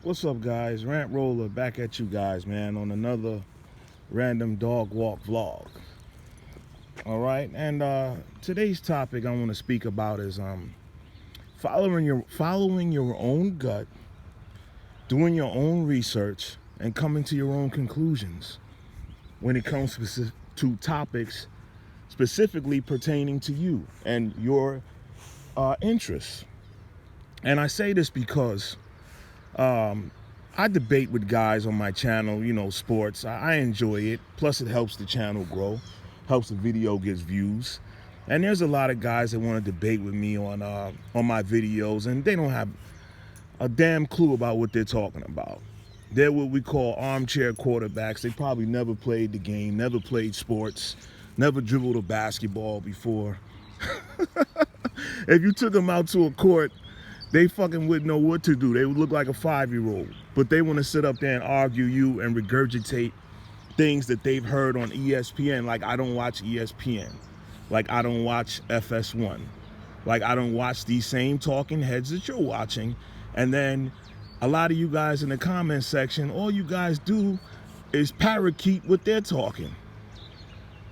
What's up, guys? Rant Roller back at you guys, man, on another random dog walk vlog. All right, and today's topic I want to speak about is following your own gut, doing your own research, and coming to your own conclusions when it comes to topics specifically pertaining to you and your interests. And I say this because I debate with guys on my channel, sports. I enjoy it. Plus, it helps the channel grow, helps the video get views. And there's a lot of guys that want to debate with me on my videos, and they don't have a damn clue about what they're talking about. They're what we call armchair quarterbacks. They probably never played the game, never played sports, never dribbled a basketball before. If you took them out to a court, they fucking wouldn't know what to do. They would look like a 5-year-old. But they want to sit up there and argue you and regurgitate things that they've heard on ESPN. Like, I don't watch ESPN. Like, I don't watch FS1. Like, I don't watch these same talking heads that you're watching. And then a lot of you guys in the comment section, all you guys do is parakeet what they're talking.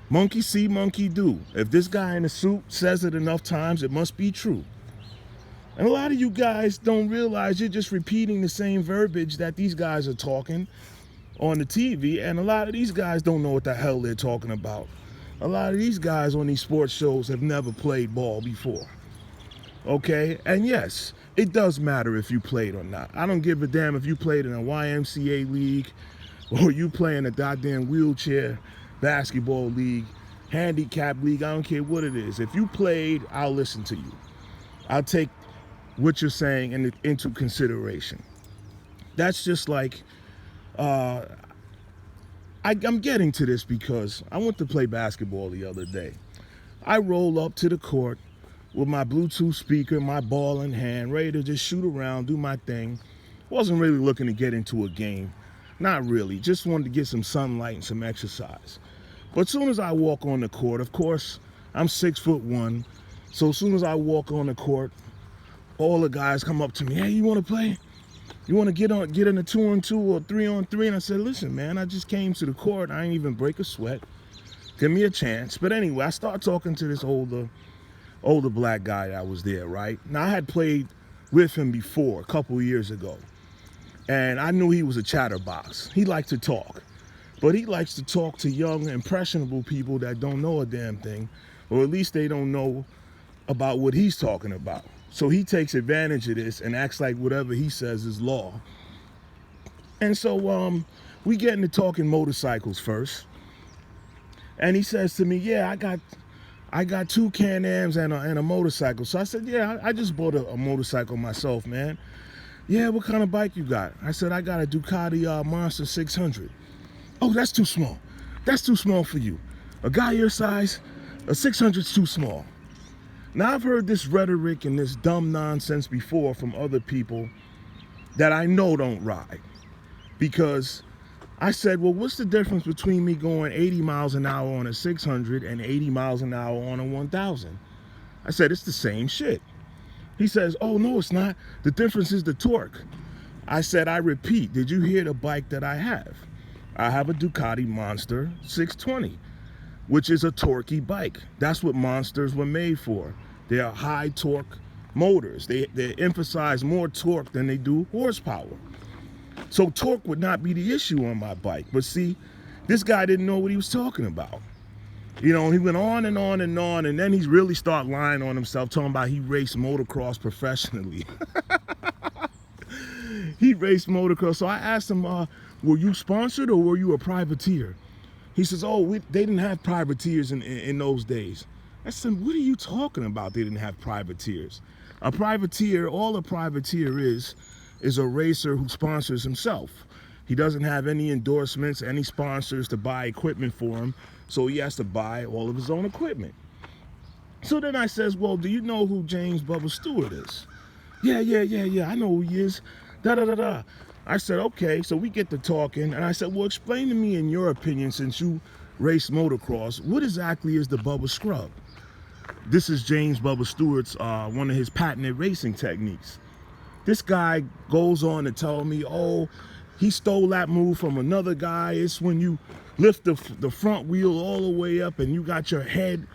Monkey see, monkey do. If this guy in a suit says it enough times, it must be true. And a lot of you guys don't realize you're just repeating the same verbiage that these guys are talking on the TV. And a lot of these guys don't know what the hell they're talking about. A lot of these guys on these sports shows have never played ball before. Okay? And yes, it does matter if you played or not. I don't give a damn if you played in a YMCA league or you play in a goddamn wheelchair basketball league, handicap league. I don't care what it is. If you played, I'll listen to you. I'll take what you're saying into consideration. That's just like, I'm getting to this because I went to play basketball the other day. I roll up to the court with my Bluetooth speaker, my ball in hand, ready to just shoot around, do my thing. Wasn't really looking to get into a game. Not really. Just wanted to get some sunlight and some exercise. But as soon as I walk on the court, of course, I'm 6'1", so as soon as I walk on the court, all the guys come up to me, hey, you want to play? You want to get in a 2-on-2 or 3-on-3? And I said, listen, man, I just came to the court. I ain't even break a sweat. Give me a chance. But anyway, I start talking to this older black guy that was there, right? Now, I had played with him before, a couple years ago. And I knew he was a chatterbox. He liked to talk. But he likes to talk to young, impressionable people that don't know a damn thing. Or at least they don't know about what he's talking about. So he takes advantage of this and acts like whatever he says is law. And so we get into talking motorcycles first. And he says to me, yeah, I got 2 Can-Ams and a motorcycle. So I said, yeah, I just bought a motorcycle myself, man. Yeah, what kind of bike you got? I said, I got a Ducati Monster 600. Oh, that's too small. That's too small for you. A guy your size, a 600's too small. Now, I've heard this rhetoric and this dumb nonsense before from other people that I know don't ride. Because I said, well, what's the difference between me going 80 miles an hour on a 600 and 80 miles an hour on a 1000? I said, it's the same shit. He says, oh, no, it's not. The difference is the torque. I said, I repeat, did you hear the bike that I have? I have a Ducati Monster 620. Which is a torquey bike. That's what Monsters were made for. They are high torque motors. They emphasize more torque than they do horsepower. So torque would not be the issue on my bike. But see, this guy didn't know what he was talking about. He went on and on and on, and then he really started lying on himself, talking about he raced motocross professionally. He raced motocross. So I asked him, were you sponsored or were you a privateer? He says, oh, they didn't have privateers in those days. I said, what are you talking about? They didn't have privateers. A privateer, all a privateer is a racer who sponsors himself. He doesn't have any endorsements, any sponsors to buy equipment for him, so he has to buy all of his own equipment. So then I says, well, do you know who James Bubba Stewart is? Yeah, I know who he is. Da-da-da-da. I said, okay, so we get to talking, and I said, well, explain to me in your opinion, since you race motocross, what exactly is the Bubba Scrub? This is James Bubba Stewart's, one of his patented racing techniques. This guy goes on to tell me, oh, he stole that move from another guy. It's when you lift the front wheel all the way up and you got your head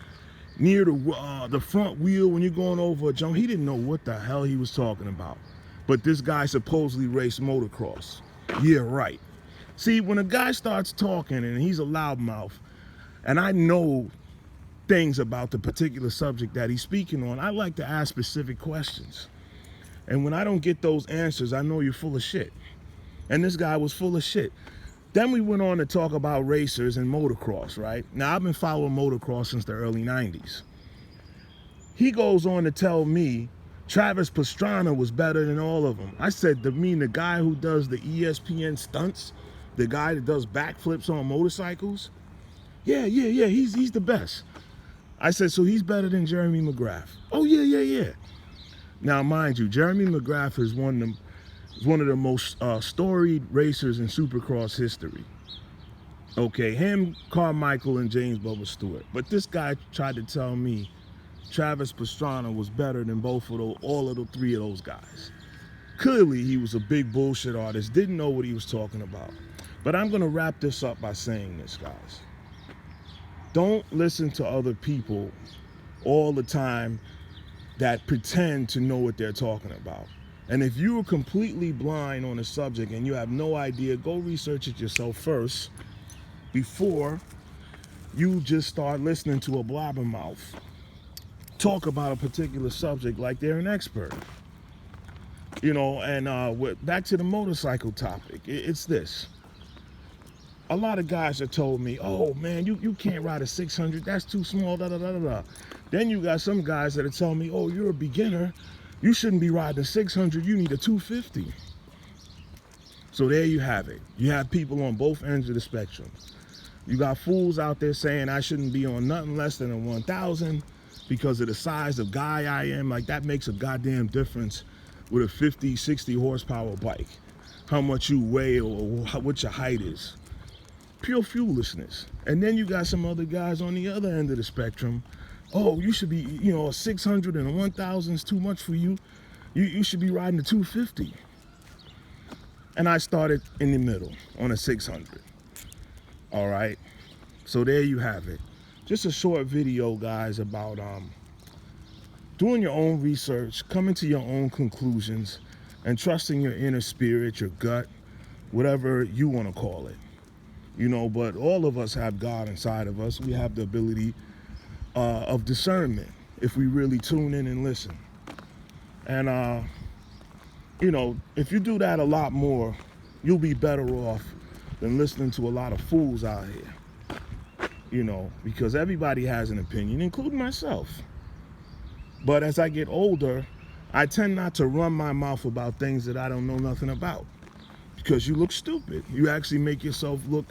near the front wheel when you're going over a jump. He didn't know what the hell he was talking about. But this guy supposedly raced motocross. Yeah, right. See, when a guy starts talking and he's a loudmouth, and I know things about the particular subject that he's speaking on, I like to ask specific questions. And when I don't get those answers, I know you're full of shit. And this guy was full of shit. Then we went on to talk about racers and motocross, right? Now, I've been following motocross since the early 90s. He goes on to tell me Travis Pastrana was better than all of them. I said, to mean the guy who does the ESPN stunts, the guy that does backflips on motorcycles? Yeah, he's the best. I said, so he's better than Jeremy McGrath? Oh, yeah. Now, mind you, Jeremy McGrath is one of the most storied racers in Supercross history. Okay, him, Carmichael, and James Bubba Stewart. But this guy tried to tell me Travis Pastrana was better than all of the three of those guys. Clearly, he was a big bullshit artist, didn't know what he was talking about. But I'm going to wrap this up by saying this, guys. Don't listen to other people all the time that pretend to know what they're talking about. And if you're completely blind on a subject and you have no idea, go research it yourself first before you just start listening to a blabbermouth talk about a particular subject like they're an expert. You know, and back to the motorcycle topic, it's this. A lot of guys have told me, oh man, you can't ride a 600, that's too small, da-da-da-da-da. Then you got some guys that are telling me, oh, you're a beginner, you shouldn't be riding a 600, you need a 250. So there you have it. You have people on both ends of the spectrum. You got fools out there saying I shouldn't be on nothing less than a 1000 because of the size of guy I am. Like, that makes a goddamn difference with a 50, 60 horsepower bike. How much you weigh or what your height is. Pure foolishness. And then you got some other guys on the other end of the spectrum. Oh, you should be, a 600 and a 1000 is too much for you. You should be riding a 250. And I started in the middle on a 600. All right. So there you have it. Just a short video, guys, about doing your own research, coming to your own conclusions, and trusting your inner spirit, your gut, whatever you want to call it. But all of us have God inside of us. We have the ability of discernment if we really tune in and listen. And, if you do that a lot more, you'll be better off than listening to a lot of fools out here. Because everybody has an opinion, including myself. But as I get older, I tend not to run my mouth about things that I don't know nothing about. Because you look stupid. You actually make yourself look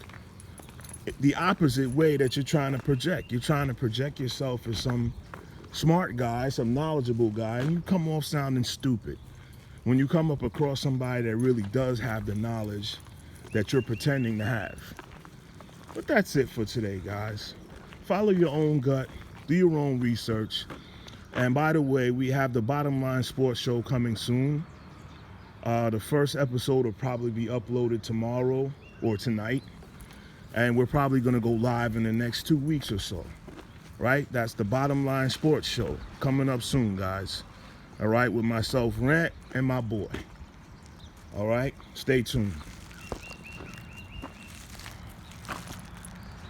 the opposite way that you're trying to project. You're trying to project yourself as some smart guy, some knowledgeable guy, and you come off sounding stupid. When you come up across somebody that really does have the knowledge that you're pretending to have. But that's it for today, guys. Follow your own gut, do your own research. And by the way, we have the Bottom Line Sports Show coming soon. The first episode will probably be uploaded tomorrow or tonight. And we're probably going to go live in the next 2 weeks or so. Right? That's the Bottom Line Sports Show coming up soon, guys. All right? With myself, Rant, and my boy. All right? Stay tuned.